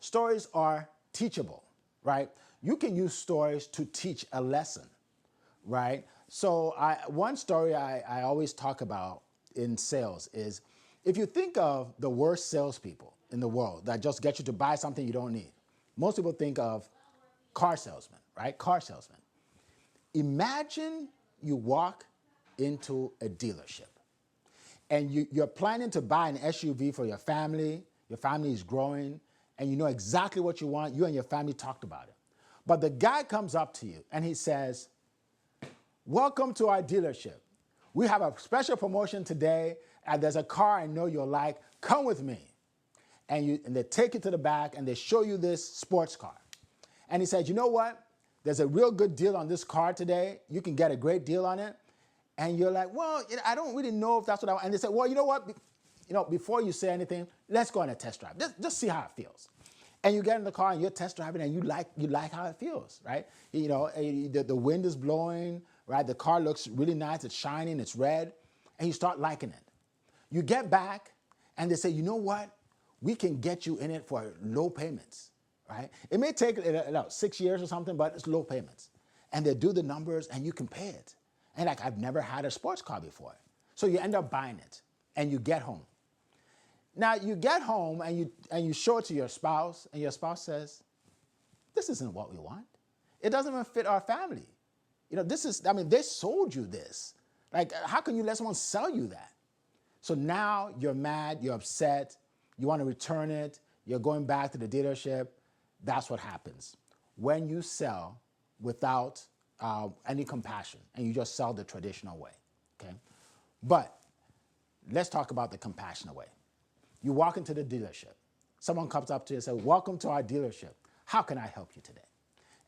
Stories are teachable, right? You can use stories to teach a lesson, right? So one story I always talk about in sales is if you think of the worst salespeople in the world that just get you to buy something you don't need, most people think of car salesmen, right? Car salesmen. Imagine you walk into a dealership and you're planning to buy an SUV for your family is growing, and you know exactly what you want. You and your family talked about it. But the guy comes up to you and he says, welcome to our dealership. We have a special promotion today, and there's a car I know you'll like. Come with me. And they take you to the back and they show you this sports car. And he says, you know what? There's a real good deal on this car today. You can get a great deal on it. And you're like, well, I don't really know if that's what I want. And they say, well, you know what? Before you say anything, let's go on a test drive. Just see how it feels. And you get in the car and you're test driving and you like how it feels, right? The wind is blowing, right? The car looks really nice. It's shining. It's red. And you start liking it. You get back and they say, you know what? We can get you in it for low payments, right? It may take 6 years or something, but it's low payments. And they do the numbers and you can pay it. And like, I've never had a sports car before. So you end up buying it and you get home. Now you get home and you show it to your spouse and your spouse says, this isn't what we want. It doesn't even fit our family. They sold you this. Like, how can you let someone sell you that? So now you're mad, you're upset, you want to return it, you're going back to the dealership. That's what happens when you sell without any compassion and you just sell the traditional way, okay? But let's talk about the compassionate way. You walk into the dealership. Someone comes up to you and says, welcome to our dealership. How can I help you today?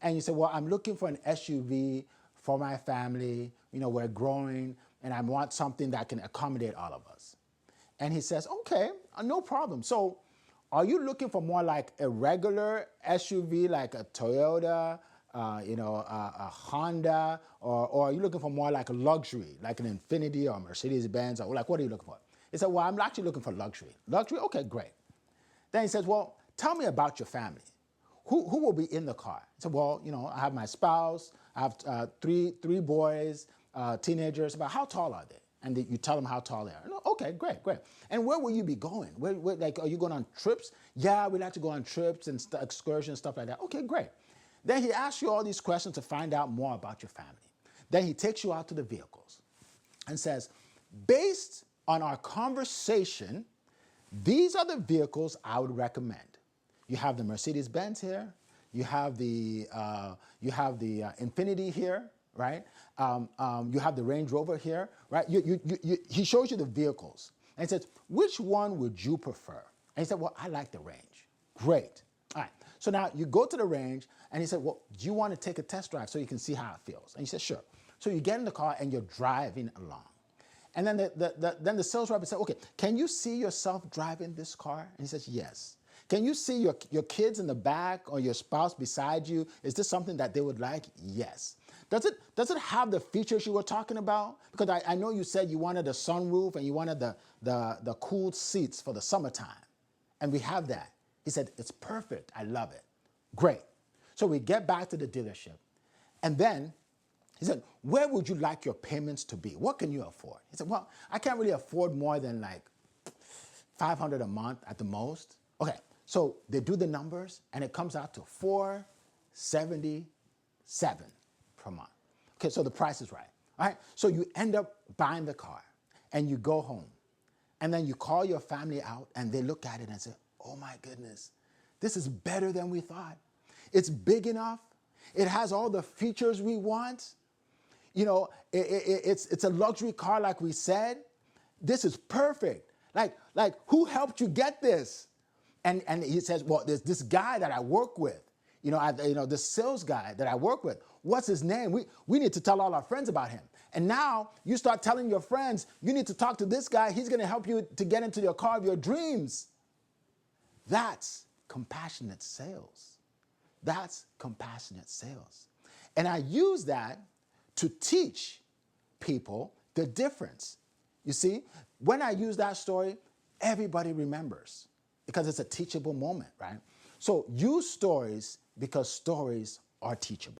And you say, well, I'm looking for an SUV for my family. We're growing and I want something that can accommodate all of us. And he says, okay, no problem. So are you looking for more like a regular SUV, like a Toyota, a Honda, or are you looking for more like a luxury, like an Infiniti or Mercedes-Benz, or like, what are you looking for? He said, well, I'm actually looking for luxury. Luxury? Okay, great. Then he says, well, tell me about your family. Who will be in the car? He said, well, I have my spouse, I have three boys, teenagers. About how tall are they? And you tell them how tall they are. Okay, great. And where will you be going? Where, are you going on trips? Yeah, we like to go on trips and excursions, stuff like that. Okay, great. Then he asks you all these questions to find out more about your family. Then he takes you out to the vehicles and says, based on our conversation, these are the vehicles I would recommend. You have the Mercedes-Benz here. You have the Infiniti here, right? You have the Range Rover here, right? He shows you the vehicles and says, which one would you prefer? And he said, well, I like the Range. Great. All right. So now you go to the Range and he said, well, do you want to take a test drive so you can see how it feels? And he said, sure. So you get in the car and you're driving along. And then the sales rep said, okay, can you see yourself driving this car? And he says, yes. Can you see your kids in the back or your spouse beside you? Is this something that they would like? Yes. Does it have the features you were talking about? Because I know you said you wanted a sunroof and you wanted the cooled seats for the summertime. And we have that. He said, it's perfect. I love it. Great. So we get back to the dealership. And then he said, where would you like your payments to be? What can you afford? He said, well, I can't really afford more than like $500 a month at the most. Okay, so they do the numbers and it comes out to $477 per month. Okay, so the price is right. All right, so you end up buying the car and you go home and then you call your family out and they look at it and say, oh my goodness, this is better than we thought. It's big enough. It has all the features we want. It's a luxury car like we said. This is perfect. Like who helped you get this? And he says, well, there's this guy that I work with. This sales guy that I work with. What's his name? We need to tell all our friends about him. And now you start telling your friends, you need to talk to this guy. He's going to help you to get into your car of your dreams. That's compassionate sales. That's compassionate sales. And I use that to teach people the difference. You see, when I use that story, everybody remembers because it's a teachable moment, right? So use stories because stories are teachable.